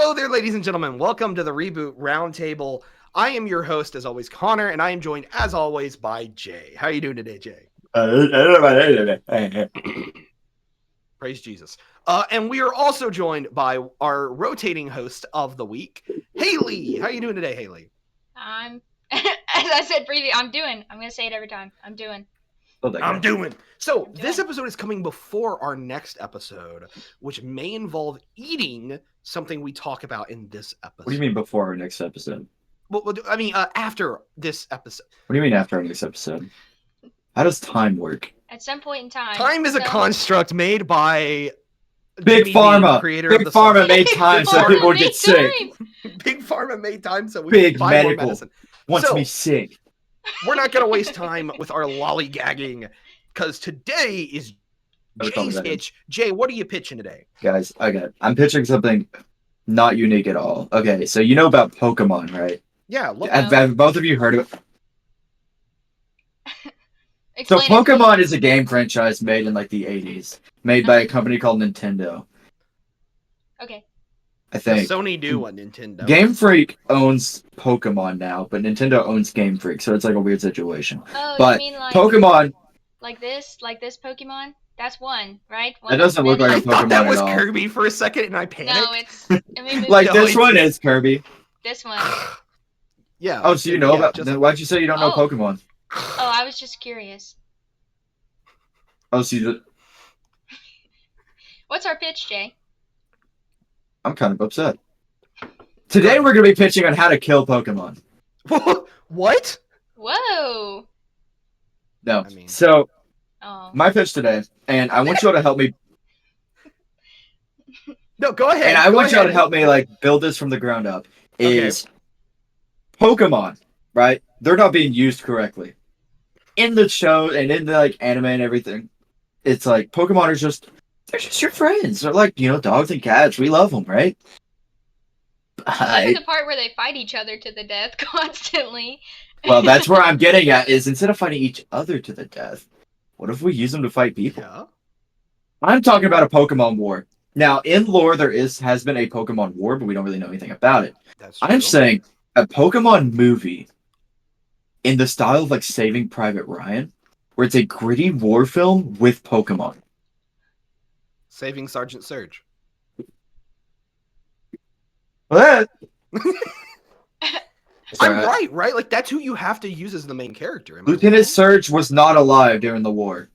Hello there, ladies and gentlemen. Welcome to the Reboot Roundtable. I am your host, as always, Connor, and I am joined, as always, by Jay. How are you doing today, Jay? Praise Jesus. And we are also joined by our rotating host of the week, Haley. How are you doing today, Haley? As I said previously, I'm going to say it every time. I'm doing. So this episode is coming before our next episode, which may involve eating something we talk about in this episode. What do you mean before our next episode? Well, I mean, after this episode. What do you mean after our next episode? How does time work? At some point in time. Time is a construct made by Big Pharma. Big Pharma made time so people would get sick. Big Pharma made time so we Big buy medical more medicine. wants me sick. We're not going to waste time with our lollygagging because today is Jay's pitch. Jay, what are you pitching today? Guys, I'm pitching something not unique at all. Okay, so you know about Pokemon, right? Yeah. Have both of you heard of it? So Pokemon is a game franchise made in like the 80s, made by a company called Nintendo. Okay. I think. Sony do what Nintendo. Game Freak owns Pokemon now, but Nintendo owns Game Freak, so it's like a weird situation. Oh, but you mean like Pokemon, like this Pokemon? That's one, right? That doesn't look like a Pokemon I thought that was at all. Kirby for a second, and I panicked. No, it's like this one is Kirby. This one. Yeah. Oh, so you know about? Then why'd you say you don't know Pokemon? Oh, I was just curious. Oh, so you just... What's our pitch, Jay? I'm kind of upset. Today we're going to be pitching on how to kill Pokemon. What? Whoa. No. So, Oh. my pitch today, and I want you all to help me. No, go ahead. And I want you all to help me like build this from the ground up. Is Pokemon, right? They're not being used correctly. In the show and in the like anime and everything, it's like Pokemon are they're just your friends. They're like, dogs and cats. We love them, right? That's the part where they fight each other to the death constantly. Well, that's where I'm getting at, is instead of fighting each other to the death, what if we use them to fight people? Yeah. I'm talking about a Pokemon war. Now, in lore, there has been a Pokemon war, but we don't really know anything about it. That's true. I'm saying a Pokemon movie in the style of like Saving Private Ryan, where it's a gritty war film with Pokemon. Saving Sergeant Surge. What? I'm right? Like, that's who you have to use as the main character. Lieutenant Surge was not alive during the war.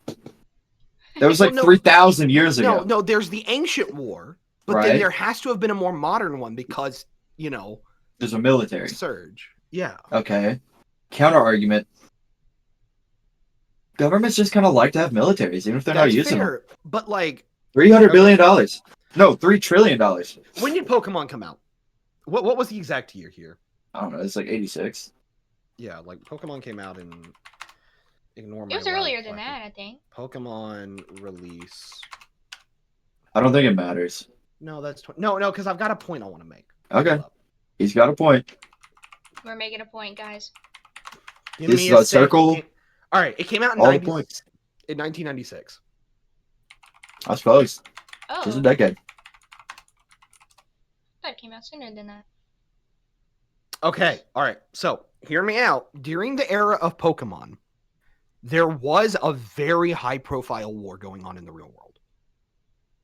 That was like 3,000 years ago. No, there's the ancient war, but then there has to have been a more modern one because, there's a military. Surge. Yeah. Okay. Counter argument. Governments just kind of like to have militaries, even if they're not using them. But like $300 billion. No, $3 trillion. When did Pokemon come out? What was the exact year here? I don't know. It's like 86. Yeah, like Pokemon came out in. Ignore my. It was earlier than that, I think. Pokemon release. I don't think it matters. No, that's no, because I've got a point I want to make. Okay, he's got a point. We're making a point, guys. This is a circle. All right, it came out in 1996. I suppose. Oh. Just a decade. I thought it came out sooner than that. Okay, all right. So, hear me out. During the era of Pokemon, there was a very high-profile war going on in the real world.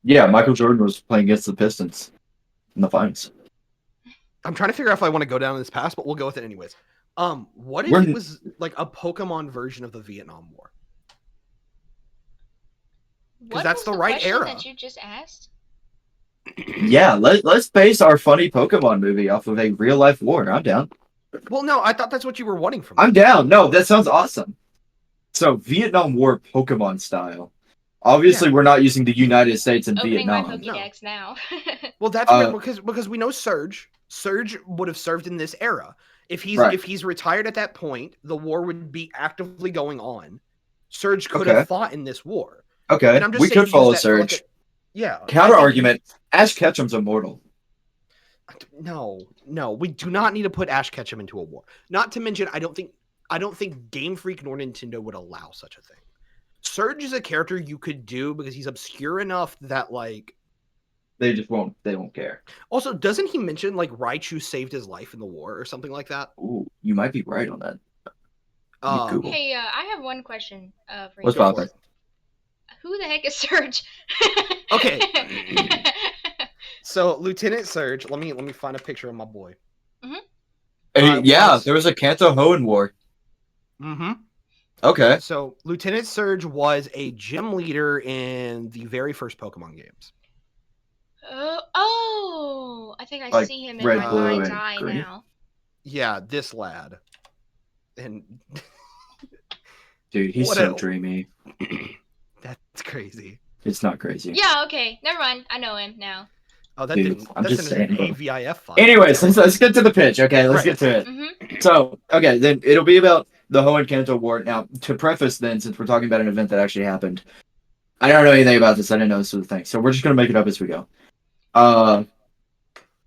Yeah, Michael Jordan was playing against the Pistons in the finals. I'm trying to figure out if I want to go down this path, but we'll go with it anyways. What if it was like a Pokemon version of the Vietnam War? Because that's the right era. That you just asked? Yeah, let's base our funny Pokemon movie off of a real life war. I'm down. Well, no, I thought that's what you were wanting from me. I'm down. No, that sounds awesome. So Vietnam War Pokemon style. Obviously, we're not using the United States and Vietnam. My Pokédex now. Well, that's weird because we know Surge. Surge would have served in this era. If he's retired at that point, the war would be actively going on. Surge could have fought in this war. Okay, we could follow Surge. Counter argument: Ash Ketchum's immortal. No, we do not need to put Ash Ketchum into a war. Not to mention, I don't think Game Freak nor Nintendo would allow such a thing. Surge is a character you could do because he's obscure enough that They just won't. They won't care. Also, doesn't he mention like Raichu saved his life in the war or something like that? Ooh, you might be right on that. Hey, I have one question for you. What's poppin'? Who the heck is Surge? Okay. So Lieutenant Surge, let me find a picture of my boy. There was a Kanto Hoenn war. Mm-hmm. Okay. So Lieutenant Surge was a gym leader in the very first Pokemon games. I think I Like see him in red, my blue, mind's and eye green? now. Yeah, this lad. And dude, he's so dreamy. That's crazy. It's not crazy. Yeah, okay. Never mind. I know him now. Oh, that dude, didn't. I'm That's just an saying, AVIF file. Anyways, let's get to the pitch. Okay, let's get to it. Mm-hmm. So, okay, then it'll be about the Hoenn Kanto War. Now, to preface then, since we're talking about an event that actually happened, I don't know anything about this. I didn't know this was a thing. So we're just going to make it up as we go.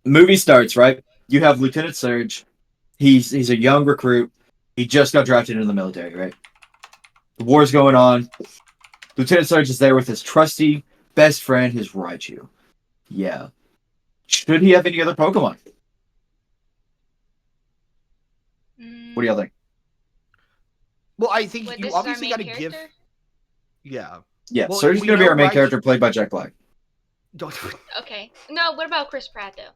Movie starts, right? You have Lieutenant Surge. He's a young recruit. He just got drafted into the military, right? The war's going on. Lieutenant Surge is there with his trusty best friend, his Raichu. Yeah. Should he have any other Pokemon? What do y'all think? Well, I think you obviously got to give. Yeah. Yeah, well, Surge is going to be our main character, played by Jack Black. Okay. No, what about Chris Pratt, though?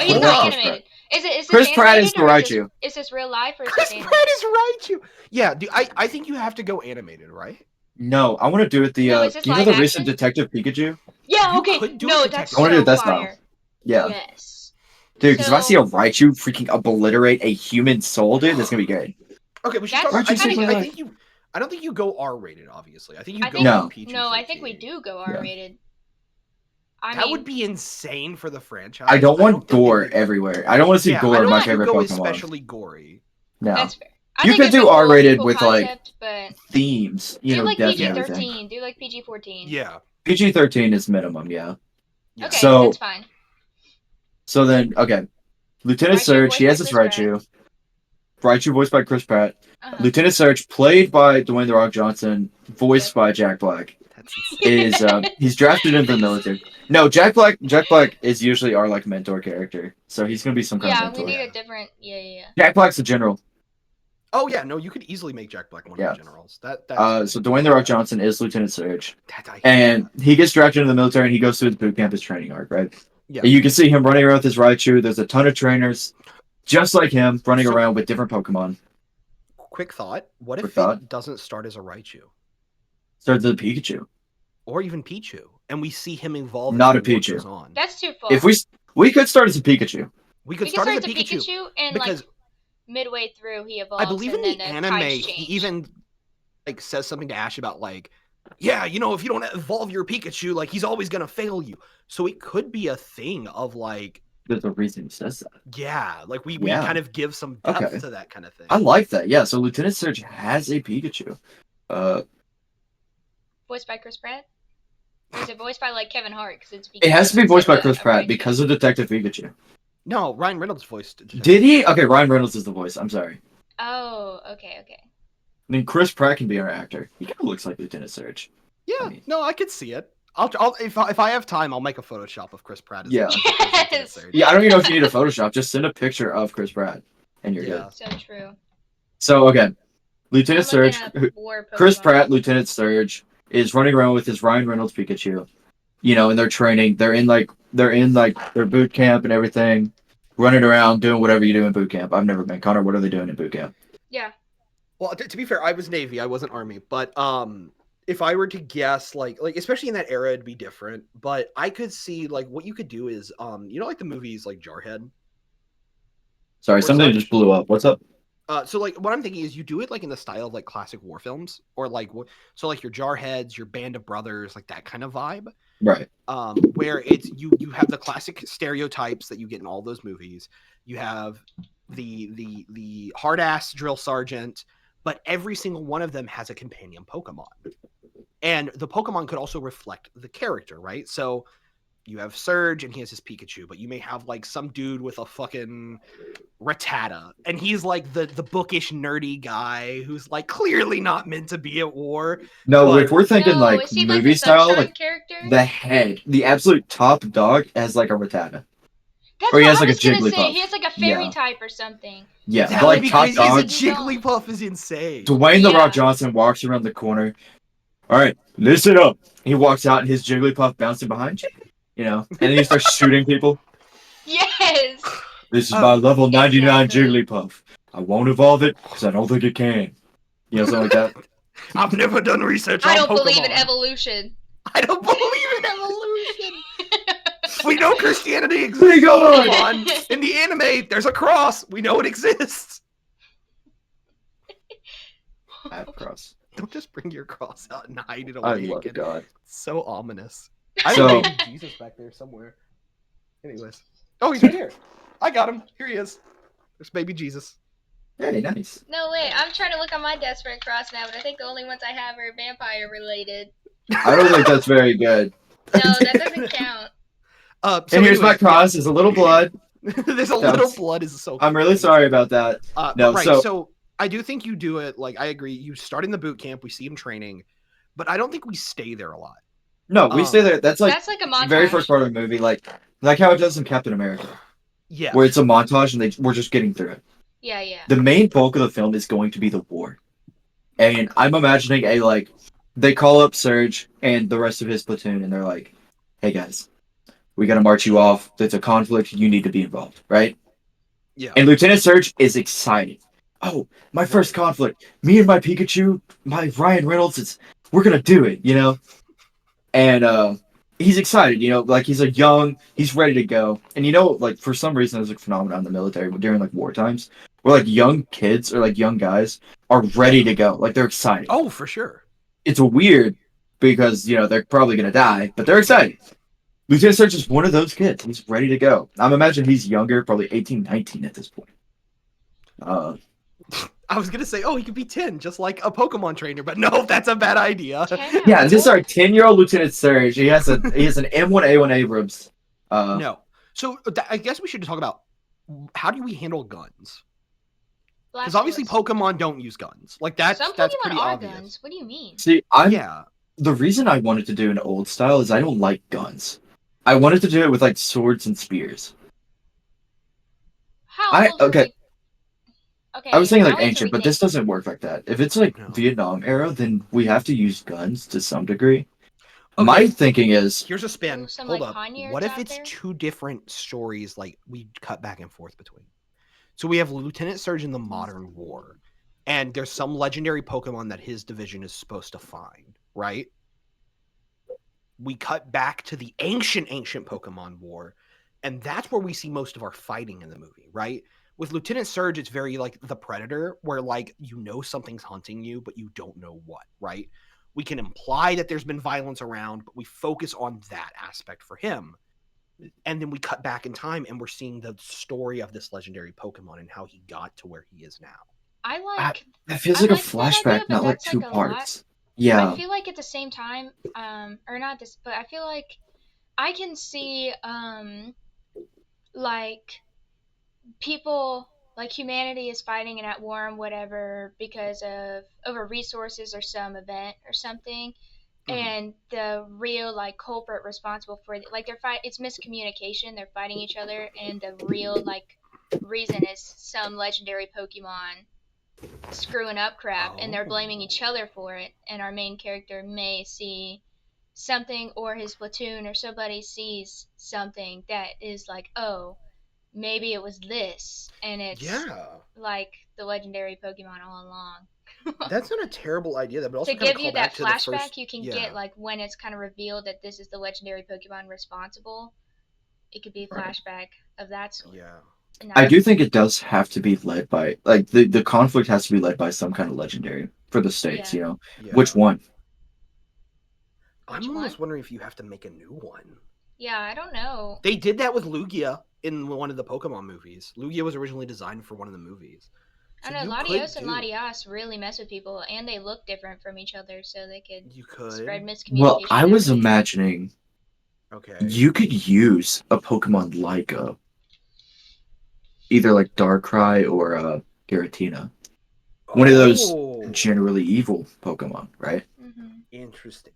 He's not animated. Is this Chris Pratt is the Raichu. Is this real life or is Chris this Pratt is Raichu? Yeah, dude, I think you have to go animated, right? No, I want to do it the, you know the recent Detective Pikachu? Yeah, okay. No, that's so that fire. Style. Yeah. Yes. Dude, because if I see a Raichu freaking obliterate a human soul, dude, that's going to be good. Okay, we should talk. I don't think you go R-rated, obviously. I think you go PG-13. No, I think we do go R-rated. Yeah. That would be insane for the franchise. I don't want gore everywhere. I don't want to see gore in my favorite Pokemon. Especially gory. No. That's fair. You could do R-rated with concept, like themes, you know, like PG-13. Do like PG-14. Yeah. PG-13 is minimum, yeah. Okay, so, that's fine. So then, okay. Lieutenant Surge, he has his Raichu. Raichu voiced by Chris Pratt. Lieutenant Surge, played by Dwayne The Rock Johnson, voiced by Jack Black. Is he's drafted into the military. No, Jack Black is usually our like mentor character, so he's gonna be some kind of mentor. Yeah, we need a different. Yeah. Jack Black's a general. Oh yeah, no, you could easily make Jack Black one of the generals. So Dwayne The Rock Johnson is Lieutenant Surge, and he gets drafted into the military, and he goes through his boot camp, his training arc, right? Yeah. You can see him running around with his Raichu. There's a ton of trainers, just like him, running around with different Pokemon. Quick thought: what if it doesn't start as a Raichu? Starts as a Pikachu. Or even Pichu, and we see him evolve. Not a Pichu. That's too far. If we could start as a Pikachu. We could start as a Pikachu, and because like midway through he evolves. I believe in the anime he even like says something to Ash about like, yeah, you know, if you don't evolve your Pikachu, like he's always gonna fail you. So it could be a thing of like. There's a reason he says that. Yeah, like we kind of give some depth to that kind of thing. I like that. Yeah, so Lieutenant Surge has a Pikachu. Voiced by Chris Pratt? Or is it voiced by like Kevin Hart? It has to be voiced by Chris Pratt because of Detective Pikachu. No, Ryan Reynolds voiced. Did he? Okay, Ryan Reynolds is the voice. I'm sorry. Oh, okay. I mean, Chris Pratt can be our actor. He kind of looks like Lieutenant Surge. Yeah, no, I could see it. I'll if I have time, I'll make a Photoshop of Chris Pratt. Yeah. Yeah, I don't even know if you need a Photoshop. Just send a picture of Chris Pratt, and you're good. So true. So okay, Lieutenant Surge, Chris Pratt, Lieutenant Surge is running around with his Ryan Reynolds Pikachu, you know, and they're training. They're in their boot camp and everything, running around doing whatever you do in boot camp. I've never been. Connor, what are they doing in boot camp? Yeah. Well, to be fair, I was Navy. I wasn't Army, but if I were to guess, like especially in that era, it'd be different. But I could see like what you could do is you know, like the movies like Jarhead. Sorry, something just blew up. What's up? So like what I'm thinking is you do it like in the style of like classic war films, or like so like your Jarheads, your Band of Brothers, like that kind of vibe, right? Where it's you have the classic stereotypes that you get in all those movies. You have the hard ass drill sergeant, but every single one of them has a companion Pokemon, and the Pokemon could also reflect the character, right? So You have Surge, and he has his Pikachu, but you may have like some dude with a fucking Rattata, and he's like the bookish nerdy guy who's like clearly not meant to be at war. No, but... if we're thinking like movie style, like character? the absolute top dog has like a Rattata. That's or he has like a Jigglypuff. He has like a fairy type or something. Yeah, that would be crazy. A Jigglypuff is insane. Dwayne The Rock Johnson walks around the corner. All right, listen up. He walks out and his Jigglypuff bouncing behind you. You know, and then he starts shooting people. Yes. This is my level 99 Jigglypuff. I won't evolve it because I don't think it can. You know, something like that. I've never done research on Pokemon. I don't believe in evolution. I don't believe in evolution. We know Christianity exists. On. In the anime, there's a cross. We know it exists. I have a cross. Don't just bring your cross out and hide it away. I love God. It's so ominous. I have baby Jesus back there somewhere. Anyways. Oh, he's right here. I got him. Here he is. There's baby Jesus. Hey, nice. No way. I'm trying to look on my desk for a cross now, but I think the only ones I have are vampire related. I don't think that's very good. No, that doesn't count. And here's my cross. There's a little blood. There's a little blood. Is so. I'm really sorry about that. No, right. So I do think you do it. Like I agree. You start in the boot camp. We see him training, but I don't think we stay there a lot. No, we stay there. That's like a montage. Very first part of the movie, like how it does in Captain America. Yeah. Where it's a montage and we're just getting through it. Yeah, yeah. The main bulk of the film is going to be the war, and I'm imagining they call up Surge and the rest of his platoon, and they're like, "Hey guys, we got to march you off. There's a conflict. You need to be involved, right?" Yeah. And Lieutenant Surge is excited. Oh, my first conflict. Me and my Pikachu, my Ryan Reynolds. We're gonna do it, you know. And he's excited, you know, like he's ready to go. And you know, like for some reason there's a phenomenon in the military during like war times where like young kids or like young guys are ready to go. Like they're excited. Oh, for sure. It's weird because, you know, they're probably gonna die, but they're excited. Lieutenant Surge is one of those kids. He's ready to go. I'm imagining he's younger, probably 18, 19 at this point. I was gonna say, he could be 10, just like a Pokemon trainer, but no, that's a bad idea. Yeah, this is our 10-year-old Lieutenant Surge. He has an M1A1 Abrams. No, so I guess we should talk about how do we handle guns? Because obviously Pokemon don't use guns. Like that's pretty obvious. Guns. What do you mean? See, the reason I wanted to do an old style is I don't like guns. I wanted to do it with like swords and spears. Okay. I was thinking like ancient, but this doesn't work like that. If it's like Vietnam era, then we have to use guns to some degree. Okay. My thinking is... Here's a spin. Hold up. What if it's two different stories like we cut back and forth between? So we have Lieutenant Surge in the modern war, and there's some legendary Pokemon that his division is supposed to find, right? We cut back to the ancient Pokemon war, and that's where we see most of our fighting in the movie, right? With Lieutenant Surge, it's very like the Predator, where like you know something's hunting you, but you don't know what, right? We can imply that there's been violence around, but we focus on that aspect for him. And then we cut back in time and we're seeing the story of this legendary Pokemon and how he got to where he is now. It feels like a flashback, not like two parts. Yeah. I feel like at the same time, or not this, but I feel like I can see, like, people, like humanity is fighting and at war and whatever because of over resources or some event or something, and the real like culprit responsible for it, like it's miscommunication. They're fighting each other, and the real like reason is some legendary Pokemon screwing up crap, and they're blaming each other for it. And our main character may see something, or his platoon or somebody sees something that is like, oh, maybe it was this, and it's like the legendary Pokemon all along. That's not a terrible idea, but also to give you that flashback, you can get like when it's kind of revealed that this is the legendary Pokemon responsible. It could be a flashback of that sort. Yeah. I do think it does have to be led by, like, the conflict has to be led by some kind of legendary for the states, you know? Yeah. Which one? I'm almost wondering if you have to make a new one. Yeah, I don't know. They did that with Lugia in one of the Pokemon movies. Lugia was originally designed for one of the movies. So I know Latios and Latias really mess with people, and they look different from each other, so they could spread miscommunication. Well, I was imagining Okay. You could use a Pokemon like either like Darkrai or Giratina. One of those generally evil Pokemon, right? Mm-hmm. Interesting.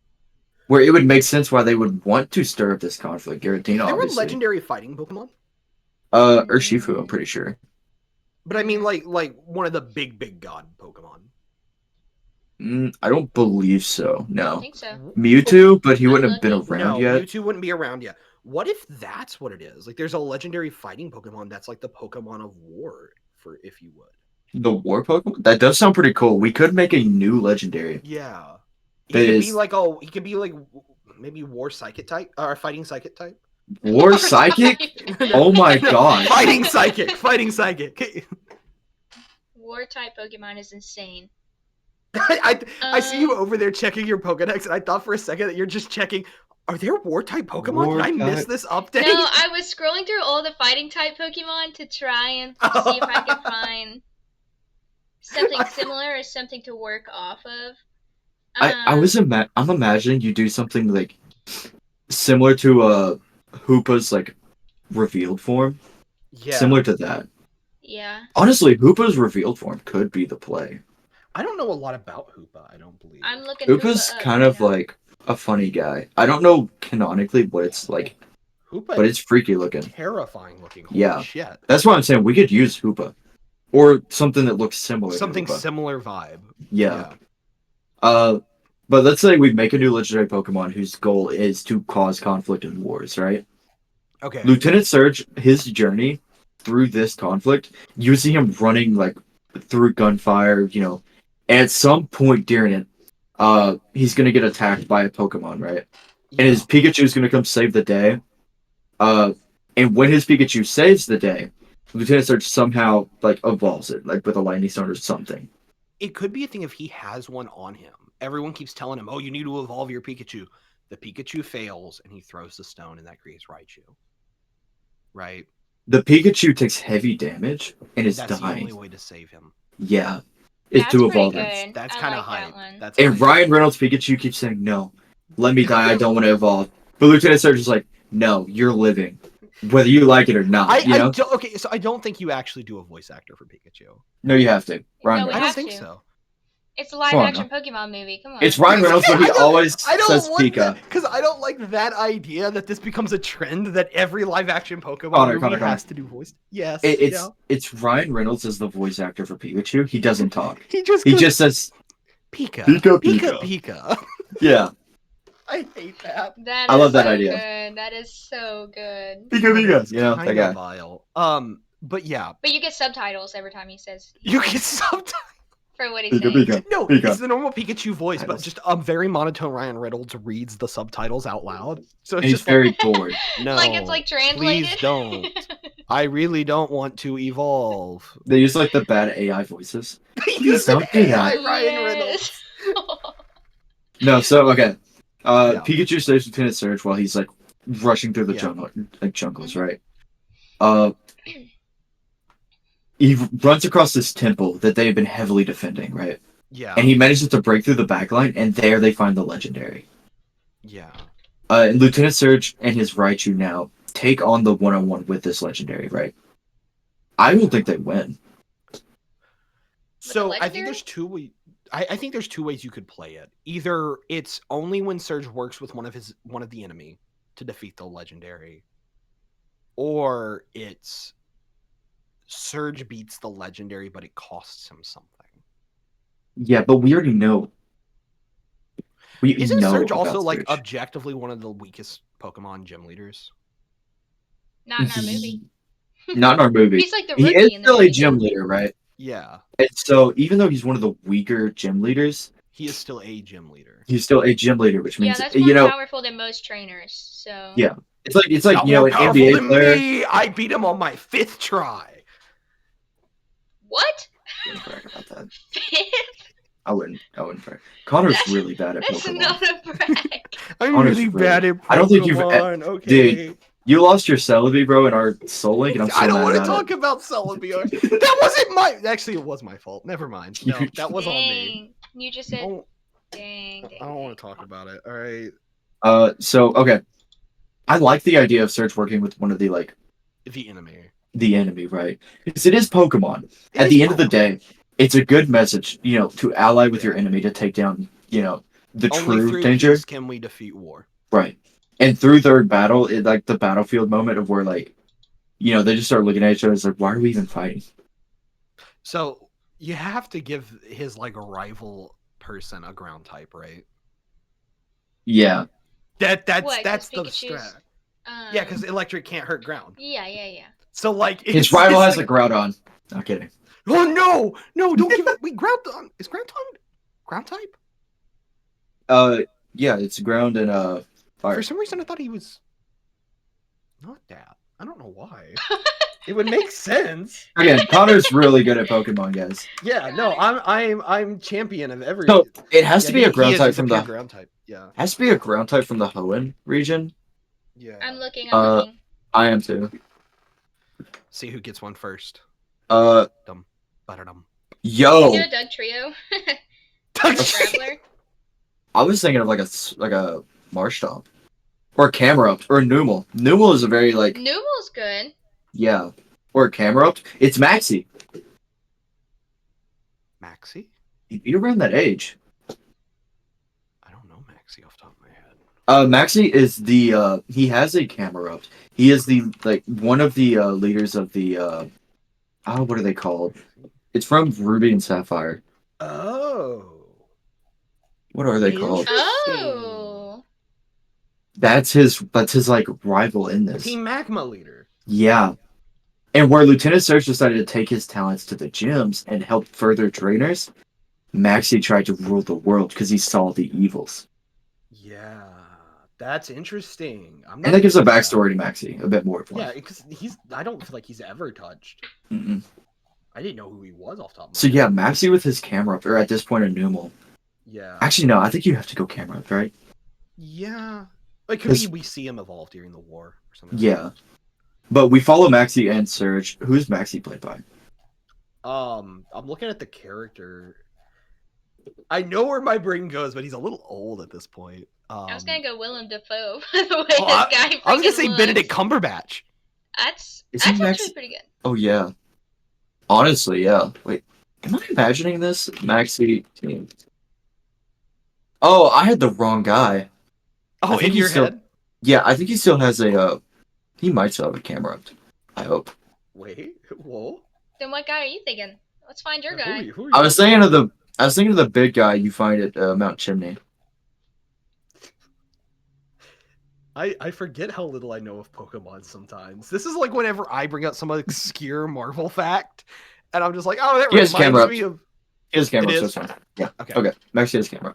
Where it would make sense why they would want to stir up this conflict. Giratina, there obviously. were legendary fighting Pokemon? Urshifu, I'm pretty sure. But I mean, like one of the big god Pokemon. I don't believe so. No. I think so. Mewtwo, but he wouldn't have been around yet. Mewtwo wouldn't be around yet. What if that's what it is? Like, there's a legendary fighting Pokemon that's like the Pokemon of War, for if you would. The War Pokemon? That does sound pretty cool. We could make a new legendary. Yeah. He could be like maybe War Psychic type or Fighting Psychic type. War Psychic? Oh my god. Fighting Psychic. War type Pokemon is insane. I see you over there checking your Pokedex, and I thought for a second that you're just checking. Are there War type Pokemon? Did I miss this update? No, I was scrolling through all the fighting type Pokemon to try and see if I could find something similar or something to work off of. I'm imagining you do something like similar to Hoopa's like revealed form. Yeah. Similar to that. Yeah. Honestly, Hoopa's revealed form could be the play. I don't know a lot about Hoopa, I don't believe. I'm looking Hoopa's kind of like a funny guy. I don't know canonically what it's like. Hoopa, but it's freaky looking. Terrifying looking. Holy shit. That's why I'm saying we could use Hoopa. Or something that looks similar. Something similar vibe. Yeah. But let's say we make a new legendary Pokemon whose goal is to cause conflict and wars, right? Okay. Lieutenant Surge, his journey through this conflict, you see him running like through gunfire, you know, and at some point during it, he's gonna get attacked by a Pokemon, right? Yeah. And his Pikachu is gonna come save the day. And when his Pikachu saves the day, Lieutenant Surge somehow like evolves it, like with a lightning stone or something. It could be a thing if he has one on him. Everyone keeps telling him, "Oh, you need to evolve your Pikachu." The Pikachu fails, and he throws the stone, and that creates Raichu. Right. The Pikachu takes heavy damage and is dying. That's the only way to save him. Yeah, is to evolve him. That's kind of hype. And Ryan Reynolds' Pikachu keeps saying, "No, let me die. I don't want to evolve." But Lieutenant Surge is like, "No, you're living, whether you like it or not." So I don't think you actually do a voice actor for Pikachu. No, you have to. Ryan I don't think so. It's a live-action Pokemon movie. Come on. It's Ryan Reynolds, but he always says Pika. Because I don't like that idea that this becomes a trend that every live-action Pokemon movie has to do voice. Yes. It's Ryan Reynolds as the voice actor for Pikachu. He doesn't talk. He just says Pika. Pika. Yeah. I hate that. I love that so idea. Good. That is so good. Pika. You know, that guy. Vile. But yeah. But you get subtitles every time he says. You get subtitles. For what he's saying. No, it's the normal Pikachu voice, but just a very monotone Ryan Reynolds reads the subtitles out loud. So it's he's just very bored. No, like it's like translated. Please don't. I really don't want to evolve. They use like the bad AI voices. Don't do that. Ryan Reynolds. No, so okay. Pikachu saves Lieutenant Surge while he's like rushing through the jungles, right? He runs across this temple that they have been heavily defending, right? Yeah. And he manages to break through the backline, and there they find the legendary. Yeah. And Lieutenant Surge and his Raichu now take on the one-on-one with this legendary, right? I don't think they win. So I think there's two ways. I think there's two ways you could play it. Either it's only when Surge works with one of the enemy to defeat the legendary, or it's Surge beats the legendary, but it costs him something. Yeah, but we already know. Isn't Surge also like objectively one of the weakest Pokemon gym leaders? Not in our movie. Not in our movie. He's like the rookie. He is still a gym leader, right? Yeah. And so even though he's one of the weaker gym leaders, he is still a gym leader. He's still a gym leader, which means that's more powerful than most trainers. So yeah, it's like an NBA player. Me. I beat him on my 5th try. What? I wouldn't brag about that. 5th? I wouldn't brag. Connor's really bad at Pokemon. That's not a brag. I'm really bad at Pokemon. I don't think you've dude. You lost your Celebi, bro, in our Soul Link, and I'm so I don't want to talk about Celebi. That wasn't my. Actually, it was my fault. Never mind. No, that was on me. You just said. Dang. I don't want to talk about it. All right. So okay. I like the idea of Surge working with one of the enemy. The enemy, right? Because it is Pokemon. At the end of the day, it's a good message, to ally with your enemy to take down, the Only true through danger. peace can we defeat war. Right. And through third battle, the battlefield moment of where they just start looking at each other. It's like, why are we even fighting? So you have to give his a rival person a ground type, right? Yeah. That's the strat. Yeah, because electric can't hurt ground. Yeah. So his rival has a Groudon. Not kidding. Oh no! Don't give it. Wait, Groudon is ground type? Yeah, it's ground and fire. For some reason, I thought he was not that. I don't know why. It would make sense. Again, Connor's really good at Pokemon, guys. Yeah, no, I'm champion of everything. So it has to be a ground type from the ground type. Yeah, has to be a ground type from the Hoenn region. Yeah, I'm looking. I am too. See who gets one first. Dum. Yo. You do a Doug trio. Doug Traveler. I was thinking of like a Marshtomp. Or Camerupt. Or Numel. Numel is a very Numel's good. Yeah. Or Camerupt. It's Maxie. Maxie? You're around that age. I don't know Maxie off the top of my head. Maxie is the he has a Camerupt. He is the one of the leaders of the what are they called? It's from Ruby and Sapphire. Oh. What are they called? Oh. That's his rival in this. Team Magma leader. Yeah. And where Lieutenant Surge decided to take his talents to the gyms and help further trainers, Maxie tried to rule the world because he saw the evils. Yeah. That's interesting. And that gives a backstory to Maxie, a bit more. Yeah, because I don't feel like he's ever touched. Mm-mm. I didn't know who he was off the top of my head. So yeah, Maxie with his camera up, or at this point a Numel. Yeah. Actually, no, I think you have to go camera up, right? Yeah. We see him evolve during the war or something. Yeah. But we follow Maxie and Surge. Who's Maxie played by? I'm looking at the character. I know where my brain goes, but he's a little old at this point. I was gonna go Willem Dafoe. The way this guy. I was gonna say Benedict Cumberbatch. That's actually pretty good. Oh yeah. Honestly, yeah. Wait, am I imagining this? Maxie team. Oh, I had the wrong guy. Oh, in your head? Yeah, I think he still has a. He might still have a camera. I hope. Wait, whoa. Then what guy are you thinking? Let's find your guy. Who are you? I was thinking of the big guy you find at Mount Chimney. I forget how little I know of Pokemon sometimes. This is like whenever I bring up some obscure Marvel fact, and I'm just like, oh, that reminds me of. He has camera. So fine. Yeah. Okay. Maxie has camera.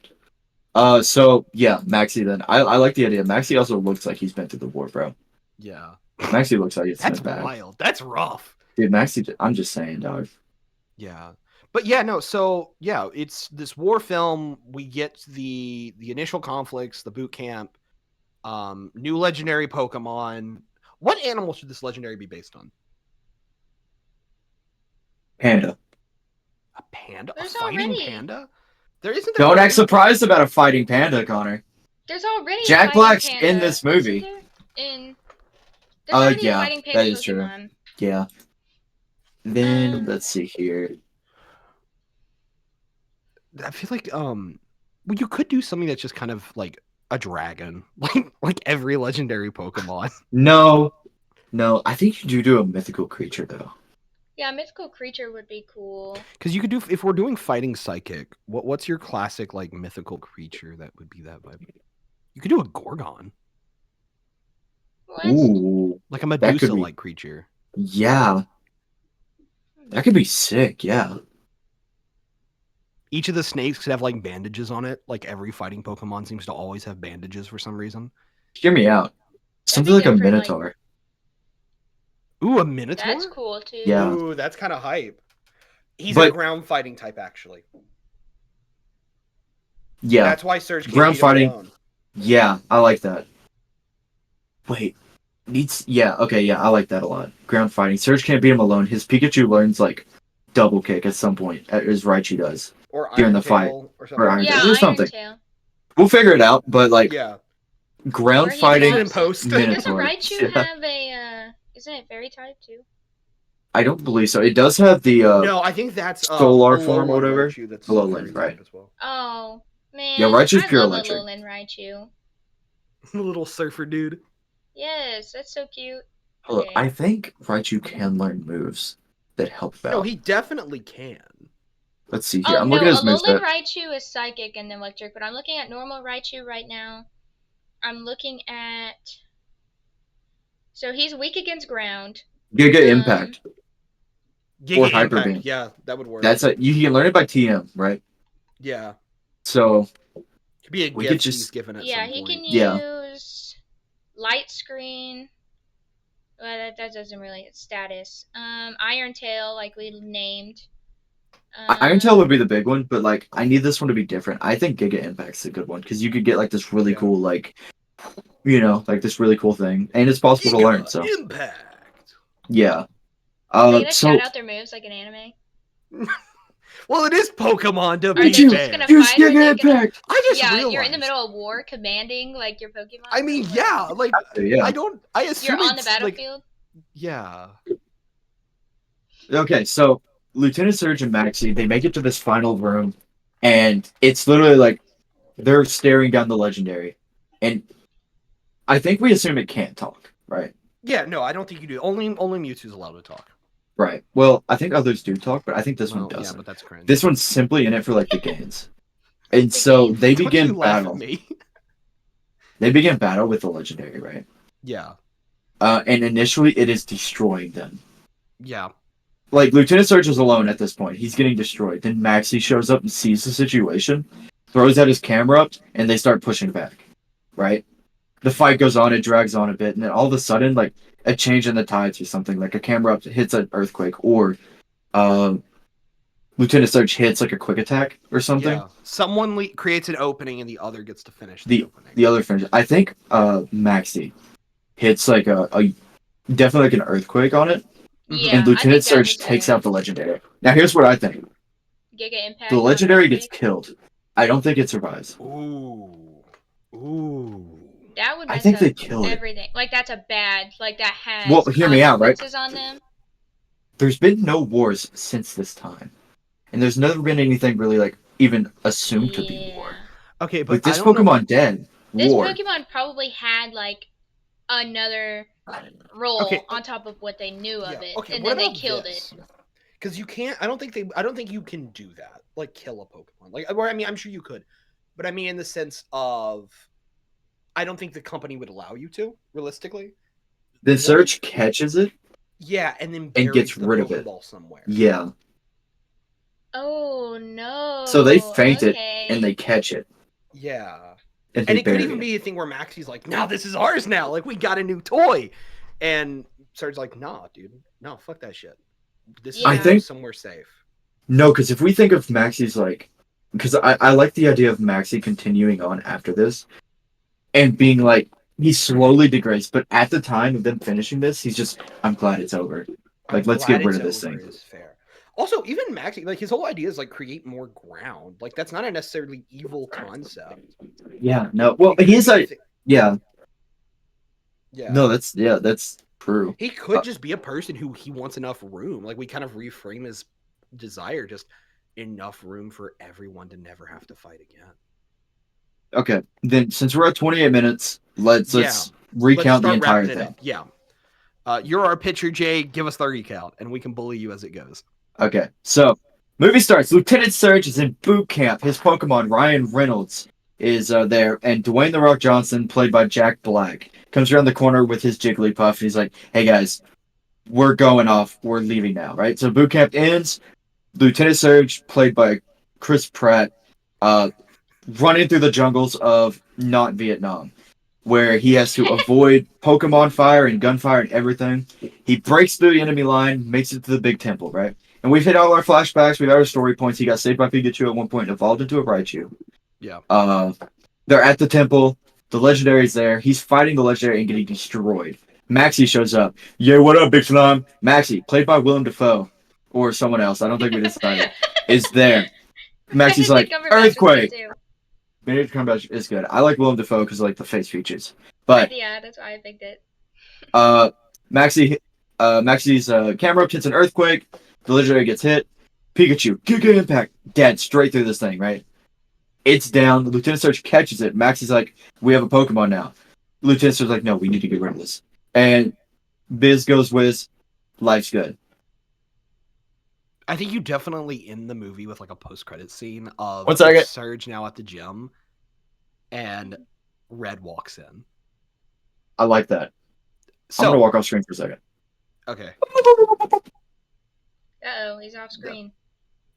So yeah, Maxie. Then I like the idea. Maxie also looks like he's been through the war, bro. Yeah. Maxie looks like it's that's wild. That's rough. Dude, Maxie. I'm just saying, dog. Yeah. But yeah, no. So yeah, it's this war film. We get the initial conflicts, the boot camp, new legendary Pokemon. What animal should this legendary be based on? Panda. A panda? There's a fighting already... panda? There isn't. Don't act surprised about a fighting panda, Connor. There's already Jack Black's panda, in this movie. There's already a fighting panda that is Pokemon. True. Yeah. Then let's see here. I feel like well, you could do something that's just kind of like a dragon, like every legendary Pokemon. No, I think you do a mythical creature though. Yeah, mythical creature would be cool. Because you could do, if we're doing fighting psychic, what's your classic like mythical creature that would be that vibe? You could do a Gorgon. What? Ooh, like a Medusa-like creature. Yeah, that could be sick. Yeah. Each of the snakes could have like bandages on it. Like every fighting Pokemon seems to always have bandages for some reason. Hear me out. Something like a Minotaur. Ooh, a Minotaur? That's cool too. Yeah. Ooh, that's kind of hype. He's a ground fighting type, actually. Yeah. That's why Surge can't ground fighting. Alone. Yeah, I like that. Wait. I like that a lot. Ground fighting. Surge can't beat him alone. His Pikachu learns like double kick at some point, as Raichu does. Or during the fight. Or Iron Tail. Or something. Tail. We'll figure it out, but like. Yeah. ground fighting post. Minotaur. Doesn't Raichu have a? Isn't it fairy type too? I don't believe so. It does have the no, I think that's solar form or whatever. Raichu, that's Alolan, right? As well. Oh man, yeah, Raichu's pure love electric. Alolan Raichu. Little surfer dude. Yes, that's so cute. Okay. I think Raichu can learn moves that help out. No, he definitely can. Let's see here. I'm looking at his moveset. Alolan Raichu is psychic and electric, but I'm looking at normal Raichu right now. I'm looking at. So he's weak against ground. Giga Impact. Giga Hyper Beam. Yeah, that would work. That's you can learn it by TM, right? Yeah. So could be a gift he's given at some point. He can use Light Screen. Well, that doesn't really status. Iron Tail, like we named. Iron Tail would be the big one, but like I need this one to be different. I think Giga Impact's a good one because you could get like this really cool, like like this really cool thing, and it's possible to learn. So Impact. Yeah. Are they gonna shout out their moves like an anime? Well, it is Pokemon. Are they just gonna fight? Impact. I just realized. You're in the middle of war, commanding like your Pokemon. I mean, yeah, like I assume you're on the battlefield. Yeah. Okay, so Lieutenant Surge and Maxie, they make it to this final room, and it's literally like they're staring down the legendary, and I think we assume it can't talk, right? Yeah, no, I don't think you do. Only Mewtwo's allowed to talk. Right. Well, I think others do talk, but I think this one doesn't. Yeah, but that's cringe. This one's simply in it for like the gains, and so they begin battle. They begin battle with the legendary, right? Yeah. And initially, it is destroying them. Yeah. Like, Lieutenant Surge is alone at this point. He's getting destroyed. Then Maxie shows up and sees the situation, throws out his camera up, and they start pushing back. Right? The fight goes on, it drags on a bit, and then all of a sudden, like, a change in the tides or something, like a camera up hits an earthquake, or Lieutenant Surge hits, like, a quick attack or something. Yeah. Someone creates an opening, and the other gets to finish the opening. The other finishes. I think Maxie hits, like, definitely like an earthquake on it. Yeah, and Lieutenant Surge takes out the legendary. Now, here's what I think. Giga Impact. The legendary gets killed. I don't think it survives. Ooh. That would mess I think up they killed everything. It. Like, that's a bad. Like, that has. Well, hear me out, right? On them. There's been no wars since this time, and there's never been anything really like even assumed to be war. Okay, but this Pokemon dead. This war. Pokemon probably had like another role on top of what they knew of it, and then they killed it. Because you can't. I don't think you can do that. Like kill a Pokemon. Like, or I mean, I'm sure you could, but I mean in the sense of, I don't think the company would allow you to realistically. Then Surge catches it. Yeah, and then gets rid of it somewhere. Yeah. Oh no! So they feint it and they catch it. Yeah. And it could even be a thing where Maxie's like, "Now this is ours now. Like we got a new toy," and Surge's like, "Nah, dude, no, fuck that shit. This is somewhere safe." No, because if we think of Maxie's like, because I like the idea of Maxie continuing on after this, and being like, he slowly degrades, but at the time of them finishing this, he's just, I'm glad it's over. Like, let's get rid of this thing. Is fair. Also, even Maxie, like his whole idea is like create more ground. Like that's not a necessarily evil concept. Yeah, no. Well, he's like, yeah. No, that's true. He could just be a person who he wants enough room. Like we kind of reframe his desire, just enough room for everyone to never have to fight again. Okay, then since we're at 28 minutes, let's recount the entire thing. Yeah. You're our pitcher, Jay. Give us the recount, and we can bully you as it goes. Okay, so movie starts. Lieutenant Surge is in boot camp. His Pokemon, Ryan Reynolds, is there, and Dwayne "The Rock" Johnson, played by Jack Black, comes around the corner with his Jigglypuff, and he's like, "Hey guys, we're going off. We're leaving now, right?" So boot camp ends. Lieutenant Surge, played by Chris Pratt, running through the jungles of not Vietnam, where he has to avoid Pokemon fire and gunfire and everything. He breaks through the enemy line, makes it to the big temple, right? And we've hit all our flashbacks, we've had our story points. He got saved by Pikachu at one point, evolved into a Raichu. Yeah. They're at the temple. The legendary's there. He's fighting the legendary and getting destroyed. Maxie shows up. Yeah, what up, Big Slime? Maxie, played by Willem Dafoe, or someone else, I don't think we decided, is there. Maxie's like, earthquake. Benedict Cumberbatch is good. I like Willem Dafoe because I like the face features. But yeah, that's why I picked it. Maxi's camera hits an earthquake. The legendary gets hit. Pikachu, Giga Impact, dead straight through this thing, right? It's down. Lieutenant Surge catches it. Max is like, we have a Pokemon now. Lieutenant Surge's like, no, we need to get rid of this. And Biz goes whiz. Life's good. I think you definitely end the movie with like a post-credit scene of Surge now at the gym, and Red walks in. I like that. So, I'm gonna walk off screen for a second. Okay. Uh-oh, he's off screen. Yeah.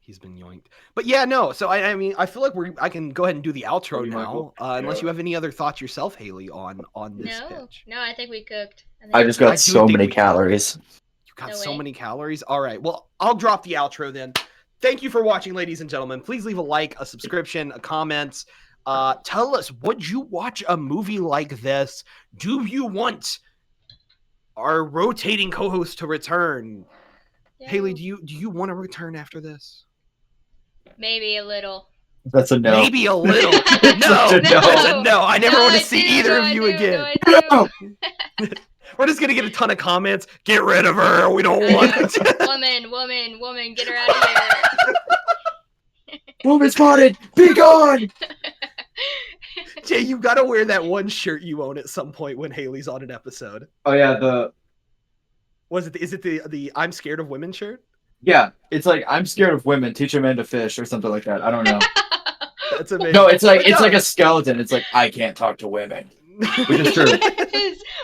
He's been yoinked. But yeah, no. So I mean, I feel like I can go ahead and do the outro now, unless you have any other thoughts yourself, Haley, on this pitch. No, I think we cooked. I just got so many calories. You got so many calories. All right. Well, I'll drop the outro then. Thank you for watching, ladies and gentlemen. Please leave a like, a subscription, a comment. Tell us, would you watch a movie like this? Do you want our rotating co-host to return? Yeah. Haley, do you want to return after this? Maybe a little. That's a no. Maybe a little. No. That's a no. I never want to see either of you again. No. We're just gonna get a ton of comments. Get rid of her. We don't want it. Woman, get her out of here. Woman spotted. Be gone. Jay, you gotta wear that one shirt you own at some point when Haley's on an episode. Oh yeah, is it the I'm scared of women shirt? Yeah, it's like I'm scared of women. Teach a man to fish or something like that. I don't know. That's amazing. No, it's like a skeleton. It's like I can't talk to women, which is true.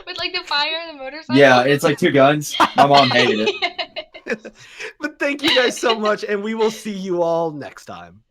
With like the fire and the motorcycle. Yeah, it's like two guns. My mom hated it. But thank you guys so much, and we will see you all next time.